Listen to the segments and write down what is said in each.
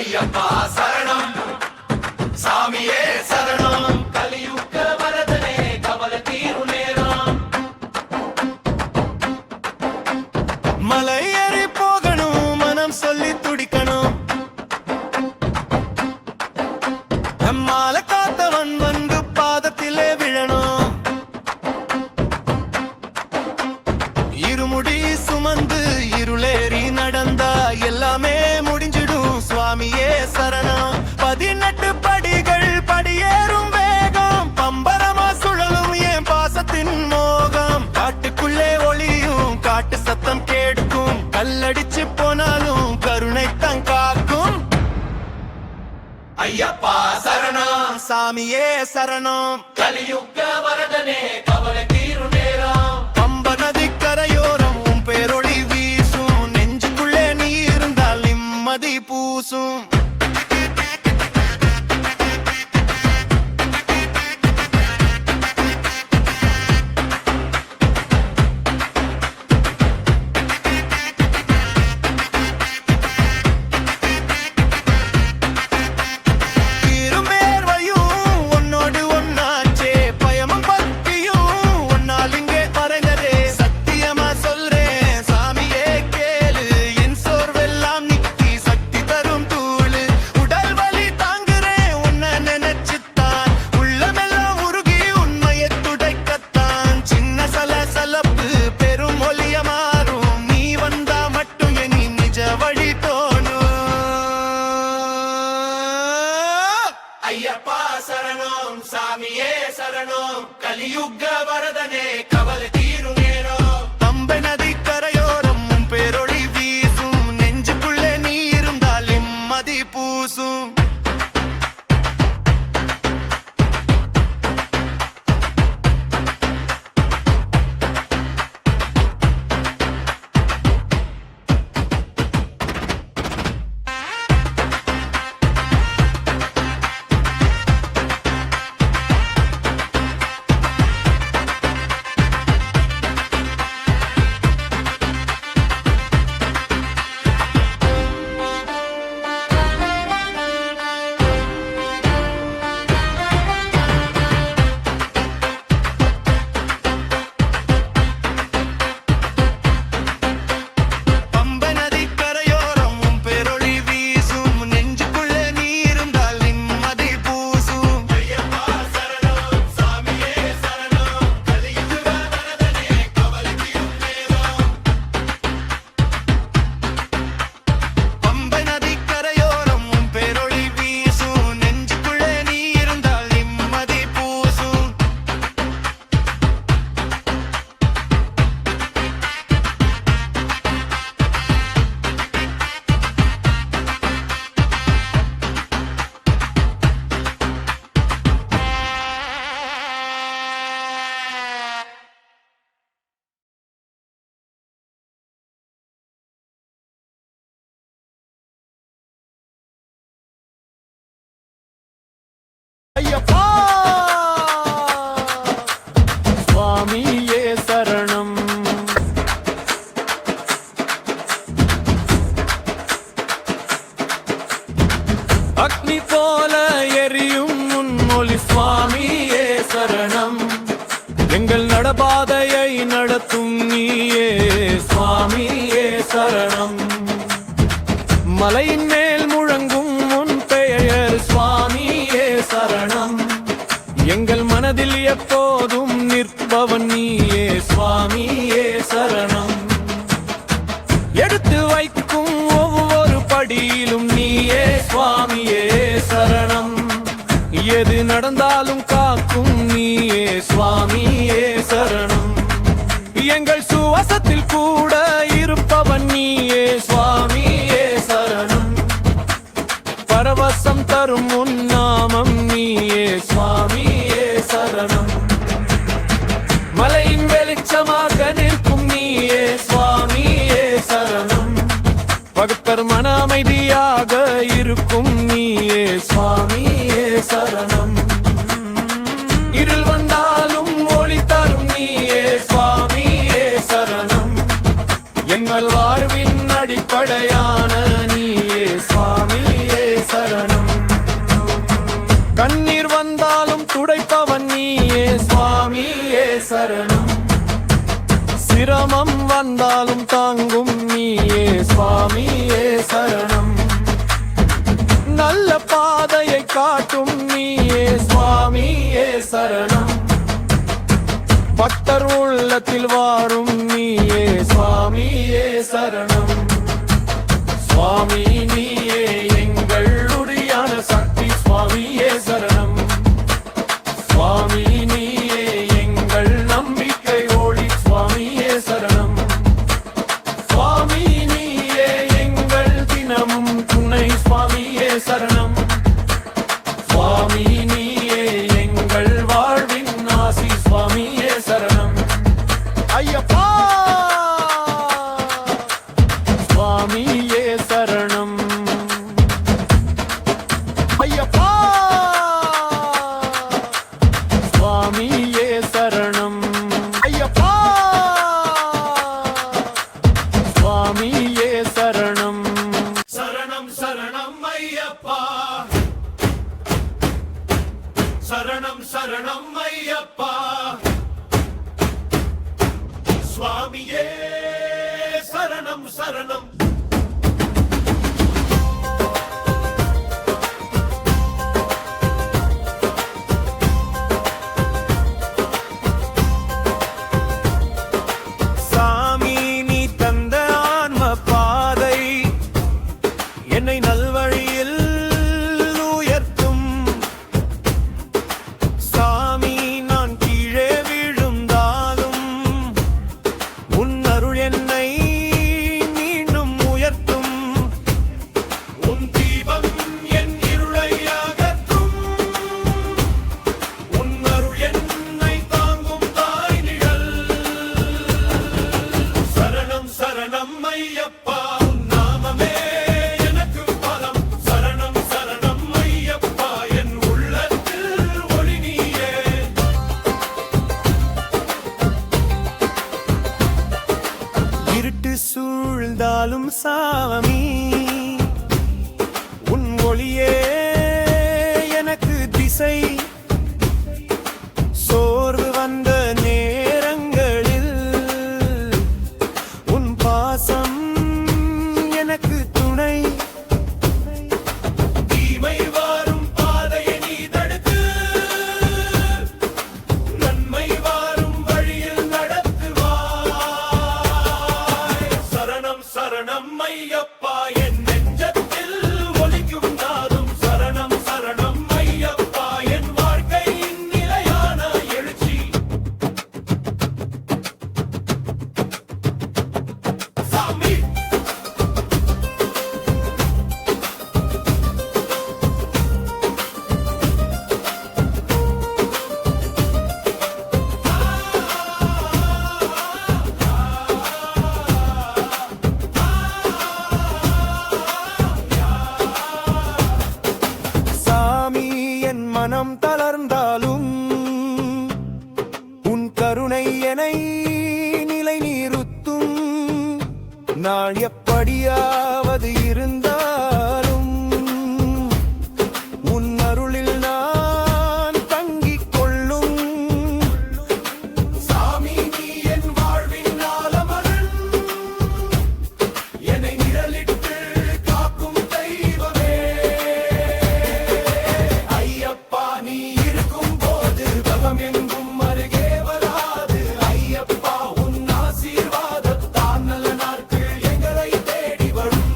ஐயப்பா சரணம் சாமியே சரணம் கலியுக வரதனே கவல தீரு நேரம் மலை ஏறி போகணும் மனம் சொல்லி துடிக்கணும் நம்மால காத்தவன் வந்து பாதத்திலே விழணும் இருமுடி சுமந்து இருளேறி நடந்தா எல்லாமே முடிஞ்சிடும் சுவாமியே சரணம் 18 படிகள் படியேறும் வேகம் பம்பரமா சுழலும் என் பாசத்தின் மோகம் காட்டுக்குள்ளே ஒளியும் காட்டு சத்தம் கேட்கும் கல்லடிச்சு போனாலும் கருணை தான் காக்கும் ஐயப்பா சரணம் சாமியே சரணம் கலியுக வரதனே கவல தீரு நேரம் பம்ப நதிக்கரையோரம் உன் பேரொளி வீசும் நெஞ்சுக்குள்ளே நீ இருந்தால் நிம்மதி பூசும் ஐயப்பா சரணம் சாமியே சரணம் கலியுக வரதனே கவல தீரு நேரம் பம்பை நதி கரையோரம் உன் பேரொளி வீசும் நெஞ்சுக்குள்ளே நீ இருந்தால் நிம்மதி பூசும் ஐயப்பா சுவாமியே சரணம் அக்னி போல எரியும் முன்மொழி சுவாமியே சரணம் எங்கள் நடபாதையை நடத்தும் நீயே சுவாமியே சரணம் மலையின் மேல் முழங்கும் உன் பெயர் சுவாமியே சரணம் எங்கள் மனதில் எப்போதும் நிற்பவன் நீயே சுவாமியே சரணம் எடுத்து வைக்கும் ஒவ்வொரு படியிலும் நீயே சுவாமியே சரணம் எது நடந்தாலும் காக்கும் நீயே சுவாமியே சரணம் எங்கள் சுவாசத்தில் கூட இருப்பவன் நீயே சுவாமியே சரணம் பரவசம் தரும் உன் நாமம் நீயே சுவாமியே சரணம் மலையின் வெளிச்சமாக நிற்கும் நீயே சுவாமியே சரணம் பக்தர் மன அமைதியாக இருக்கும் நீயே சுவாமியே சரணம் இருள் வந்தாலும் ஒளி தரும் நீயே சுவாமியே சரணம் எங்கள் வாழ்வின் அடிப்படையான நீயே சுவாமியே சிரமம் வந்தாலும் தாங்கும் நீயே சுவாமியே சரணம். நல்ல பாதையை காட்டும் நீயே சுவாமியே சரணம். பக்தர் உள்ளத்தில் வாரும் நீயே சுவாமியே சரணம். சுவாமி நீயே எங்கள் உரியான சக்தி சுவாமியே சரணம். சுவாமி நீயே எங்கள் நம்பிக்கை ஒளி சுவாமியே சரணம். சுவாமி நீயே எங்கள் தினமும் துணை சுவாமியே சரணம். சுவாமி நீயே எங்கள் வாழ்வின் ஆசி சுவாமியே சரணம். ஐயப்பா சுவாமியே சரணம். ஐயப்பா சுவாமியே சரணம். ஐயப்பா சுவாமியே சரணம். சரணம் சரணம் ஐயப்பா, சரணம் சரணம் ஐயப்பா, சுவாமியே சரணம் சரணம். சாமி நீ தந்த ஆன்ம பாதை என்னை நல்வழியில் உயர்த்தும். சாமி நான் கீழே விழுந்தாலும் உன் அருள் என்னை மீண்டும் உயர்த்தும். உன் தீபம் என் இருளை அகற்றும், உன் அருள் என்னை தாங்கும் தாய் நிழல். சரணம் சரணம் ஐயப்பா, உன் நாமமே எனக்கு பலம். சரணம் சரணம் ஐயப்பா, என் உள்ளத்தில் ஒளி நீயே. இருட்டு சூழ்ந்தாலும் சாமி உன் ஒளியே எனக்கு திசை. சோர்வு வந்த நேரங்களில் உன் பாசம் எனக்கு துணை. தீமை வாரும் பாதையை நீ தடுத்து, நன்மை வாரும் வழியில் நடத்துவாய். சரணம் சரணம் ஐயப்பா, என் நெஞ்சத்தில் ஒலிக்கும் நாதம். சரணம் சரணம் ஐயப்பா, என் வாழ்க்கையின் நிலையான எழுச்சி. சாமி சாமி என் மனம் தளர்ந்தாலும் உன் கருணை என்னை நிலை நிறுத்தும். நாள் எப்படியாவது இருந்தாலும் உன் அருளில் நான் தங்கிக் கொள்ளும். சாமி நீ என் வாழ்வின் ஆலமரன், என்னை நிழலிட்டு காக்கும் தெய்வமே. ஐயப்பா நீ இருக்கும் போது பலம் எங்கும் அருகே வராது. ஐயப்பா உன் ஆசீர்வாதத்தான் நல்ல நாட்கள் எங்களை தேடி வரும்.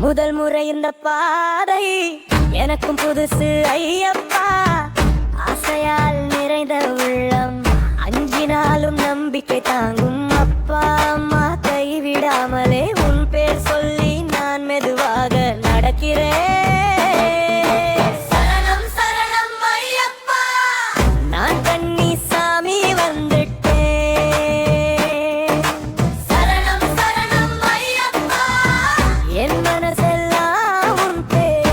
முதல் முறை இந்த பாதை எனக்கும் புதுசு ஐயப்பா. ஆசையால் நிறைந்த உள்ளம் அஞ்சினாலும் நம்பிக்கை தாங்கும் அப்பா அம்மா கைவிடாமலே உன் பேர் சொல்லி நான் மெதுவாக நடக்கிறேன். சரணம் சரணம் ஐயப்பா, நான் கண்ணி சாமி வந்துட்டேன். சரணம் சரணம் ஐயப்பா, என் மனசெல்லாம் உன் பேர்.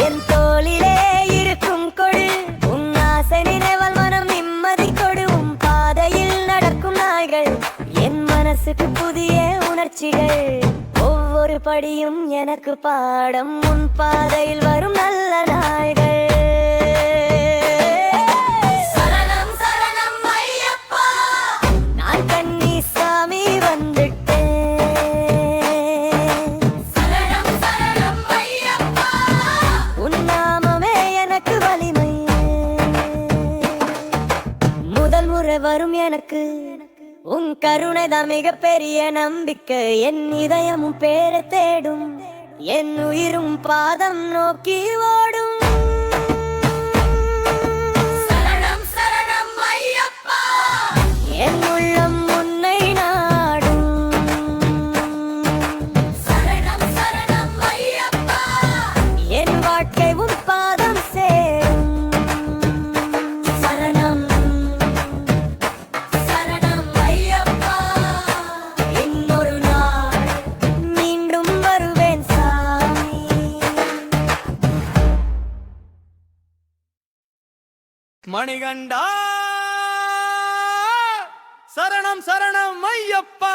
என் தோளிலே இருக்கும் கொடு உன் ஆசை நினைவால் மனம் நிம்மதி கொடு. உன் பாதையில் நடக்கும் நாய்கள் என் மனசுக்கு புதிய உணர்ச்சிகள். ஒவ்வொரு படியும் எனக்கு பாடம் உன் பாதையில் வரும் நல்ல நாய்கள். சரணம் சரணம் ஐயப்பா, நான் கண்ணி சாமி வந்துட்டேன். சரணம் சரணம் ஐயப்பா, உன் நாமமே எனக்கு வலிமை. முதல் முறை வரும் எனக்கு உன் கருணைதான் மிகப்பெரிய நம்பிக்கை. என் இதயமும் பேரை தேடும், என் உயிரும் பாதம் நோக்கி ஓடும். சரணம் சரணம் ஐயப்பா, என் உள்ளம் உன்னை நாடும். சரணம் சரணம் ஐயப்பா, என் வாழ்க்கை உன் பாதம் சேரும். சரணம் சரணம் ஐயப்பா, இன்னொரு நாள் மீண்டும் வருவேன் சாமி. மணிகண்டா சரணம் சரணம் ஐயப்பா.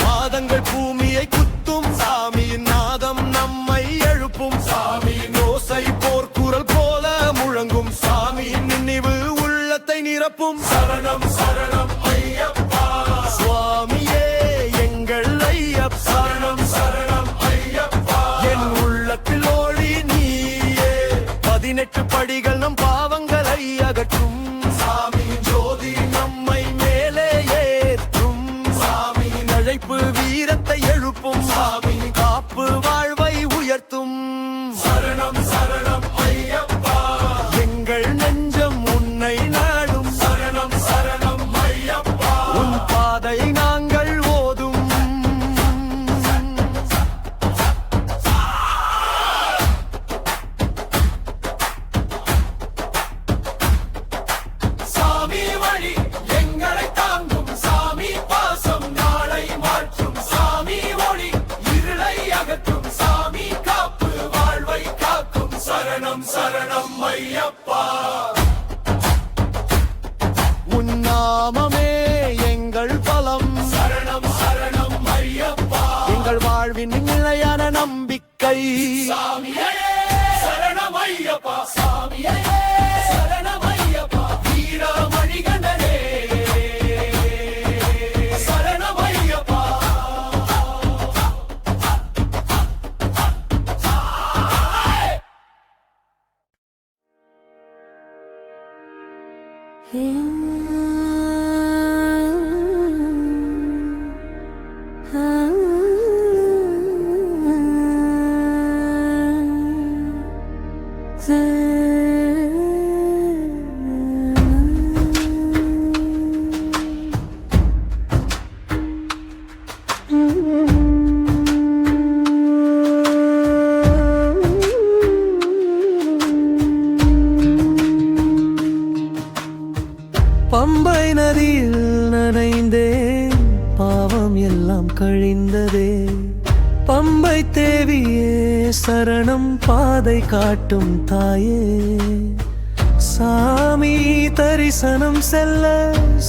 பாதங்கள் பூமியை குத்தும் சாமியின் நாதம் நம்மை எழுப்பும் சாமியின் ஓசை போர்க்குரல் போல முழங்கும் சாமியின் நினைவு உள்ளத்தை நிரப்பும். சரணம் சரணம் ஐயப்பா, சுவாமியே எங்கள் ஐயப்பா. சரணம் சரணம் ஐயப்பா, என் உள்ளத்தில் ஒளி நீயே. 18 படிகள் நம் பாவங்களை அகற்றும் சாமியின் ஜோதி நம்மை மேலே ஏற்றும். சாமியின் அழைப்பு வீரத்தை எழுப்பும், சாமியின் காப்பு வாழ்வை உயர்த்தும். சரணம் சரணம் ஐயப்பா, எங்கள் நெஞ்சம் உன்னை நாடும். சரணம் சரணம் ஐயப்பா, உன் பாதை நாங்கள் ஓதும். சாமி வழி எங்களை தாங்கும், சாமி பாசம் நாளை மாற்றும். சாமி ஒளி இருளை அகற்றும், சாமி காப்பு வாழ்வை காக்கும். சரணம் சரணம் ஐயப்பா, உன் நாமமே எங்கள் பலம். சரணம் சரணம் ஐயப்பா, எங்கள் வாழ்வின் நிலையான நம்பிக்கை. சாமியே சரணம் ஐயப்பா, சாமியே சரணம் ஐயப்பா, வீரமணிகண்டனே சரணம் ஐயப்பா. பம்பை நதியில் நனைந்தேன், பாவம் எல்லாம் கழிந்ததே. பம்பை தேவியே சரணம், பாதை காட்டும் தாயே. சாமி தரிசனம் செல்ல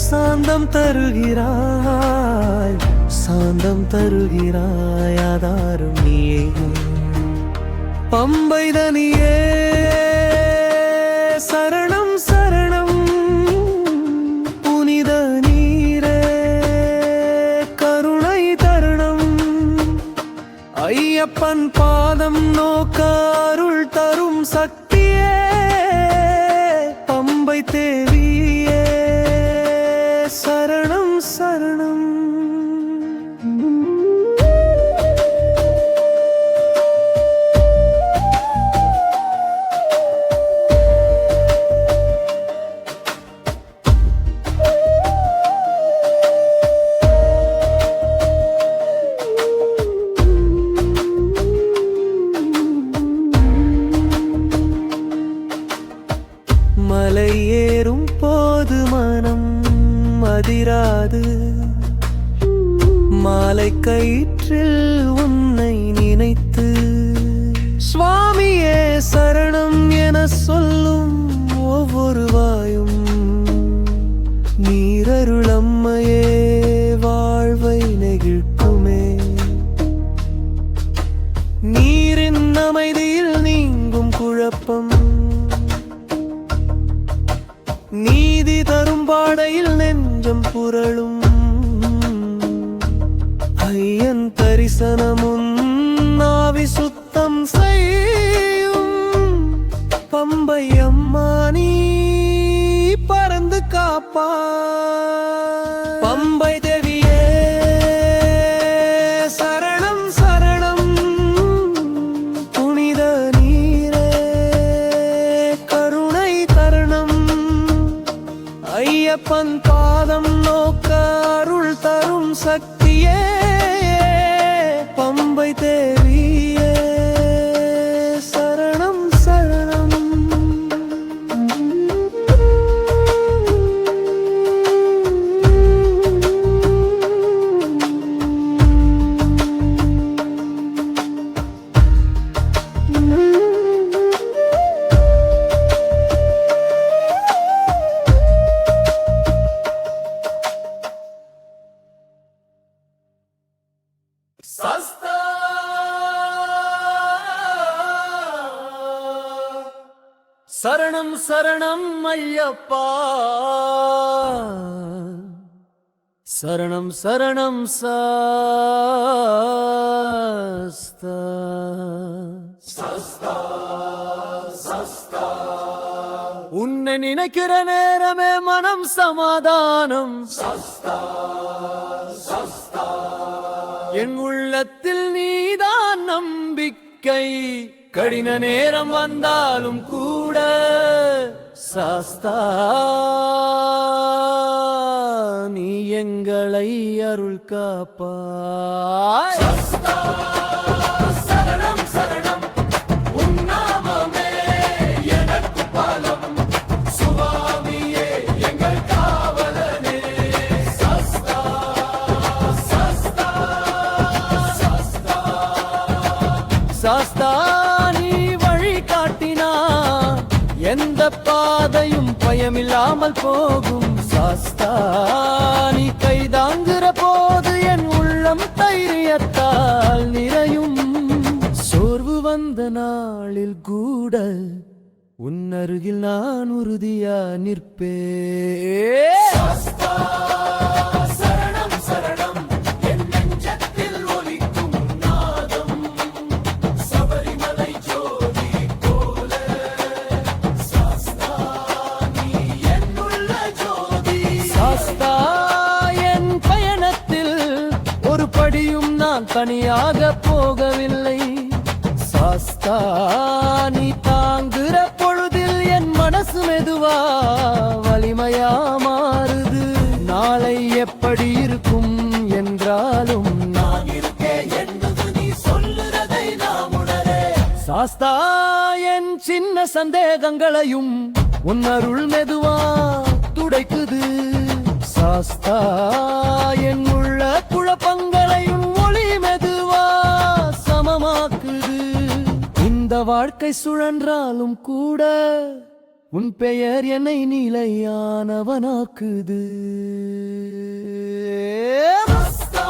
சாந்தம் தருகிறாய், சாந்தம் தருகிறாய். ஆதாரம் நீயே பம்பை தனியே. சரணம் சரணம் புனித நீரே, கருணை தருணம் ஐயப்பன் பாதம் நோக்க அருள் தரும் சக்தியே பம்பை தேவியே சரணம் சரணம். மலை ஏறும் போது மனம் அதிராது, மாலை கயிற்றில் உன்னை நினைத்து சுவாமியே சரணம் என சொல்லும் ஒவ்வொரு வாயும் நீரருளம்மையே வாழ்வை நெகிழ்க்குமே. நீரின் அமைதியில் நீங்கும் குழப்பம், நீதி தரும் பாடையில் நெஞ்சம் புரளும். ஐயன் தரிசனமும் நாவி சுத்தம் செய்யும். பம்பை அம்மா நீ பறந்து காப்பா. பம்பை தேவியே சரணம் சரணம். புனித நீரே கருணை தருணம். ஐயப்பன் பாதம் நோக்க அருள் தரும் சக்தியே பம்பை தேவியே சரணம் சரணம். சஸ்தா சரணம் சரணம் ஐயப்பா. சரணம் சரணம் சாஸ்தா. சஸ்தா சஸ்தா உன்னை நினைக்கிற நேரமே மனம் சமாதானம். சஸ்தா சஸ்தா என் உள்ளத்தில் நீதான் நம்பிக்கை. கடின நேரம் வந்தாலும் கூட சாஸ்தா நீ எங்களை அருள் காப்பாய். சஸ்தா சரணம் சரணம் உன் நாமமே எனக்கு பலம். சுவாமியே எங்கள் காவலனே. சஸ்தா சஸ்தா சஸ்தா சாஸ்தா நீ வழி காட்டினா எந்த பாதையும் பயமில்லாமல் போகும். சாஸ்தா நீ கைதாங்குற போது என் உள்ளம் தைரியத்தால் நிறையும். சோர்வு வந்த நாளில் கூட உன் அருகில் நான் உறுதியா நிற்பேன். சஸ்தா சரணம் சரணம் என் நெஞ்சத்தில் ஒலிக்கும் நாதம். சபரிமலை ஜோதி போல சஸ்தா நீ என்னுள்ள ஜோதி. சாஸ்தா என் பயணத்தில் ஒரு படியும் நான் தனியாக போகவில்லை. சாஸ்தா நீ தாங்குற பொழுதில் என் மனசு மெதுவா வலிமையா மாறுது. நாளை எப்படி இருக்கும் என்றாலும் நான் இருக்கேன் என்பது நீ சொல்லுறதை நாம் உணரே. சாஸ்தா என் சின்ன சந்தேகங்களையும் உன் அருள் மெதுவா துடைக்குது. சாஸ்தா என் உள்ள குழப்பங்களையும் ஒளி மெதுவா சமமாக்குது. இந்த வாழ்க்கை சுழன்றாலும் கூட உன் பெயர் என்னை நிலையானவனாக்குது. சஸ்தா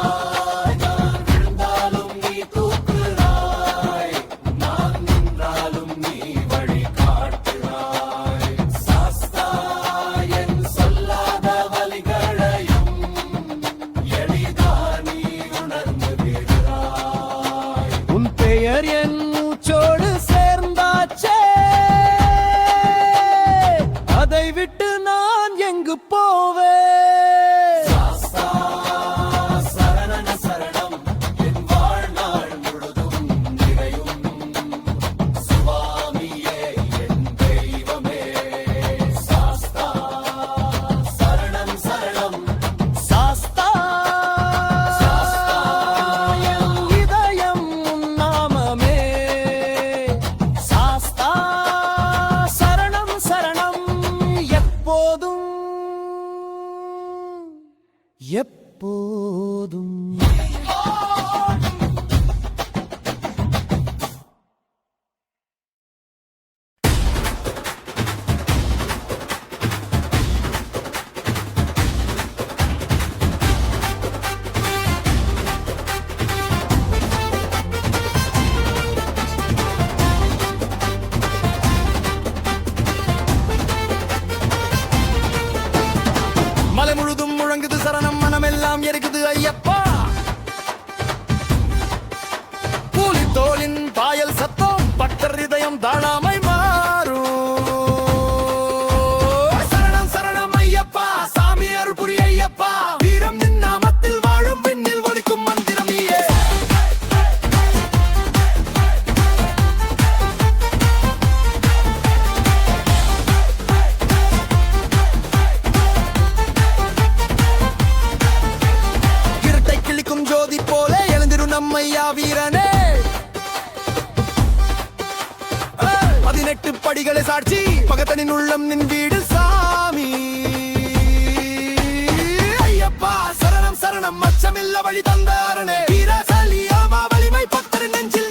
நான் விழுந்தாலும் நீ தூக்குறாய். நான் நின்றாலும் நீ வழி காட்டுறாய். சஸ்தா என் சொல்லாத வலிகளையும் எளிதா நீ உணர்ந்து விடுறாய். பெயர் என் மூச்சோடு சேர்ந்தாச்சே, அதை விட்டு நான் எங்கு போவேன்? எப்போதும் மலை முழுதும் முழங்குது சரணம், மனமெல்லாம் எரிக்குது ஐயப்பா. கூலி தோளின் பாயல் சத்தம், பக்தர் இதயம் தாழாமை மாறும். சரணம் சரணம் ஐயப்பா, சாமி அருள் புரி ஐயப்பா. வீரம் நின் நாமத்தில் வாழும் விண்ணில் ஒலிக்கும் மந்திரம் நீயே. ஜோதி போல எழுந்திரு நம்மையா வீரனே. 18 படிகளை சாட்சி, பகத்தனின் உள்ளம் நின் வீடு சாமி. ஐயப்பா சரணம் சரணம், அச்சமில்ல வழி தந்த அரணே. வீர சலியாமா வலிமை பக்தரின் நெஞ்சில்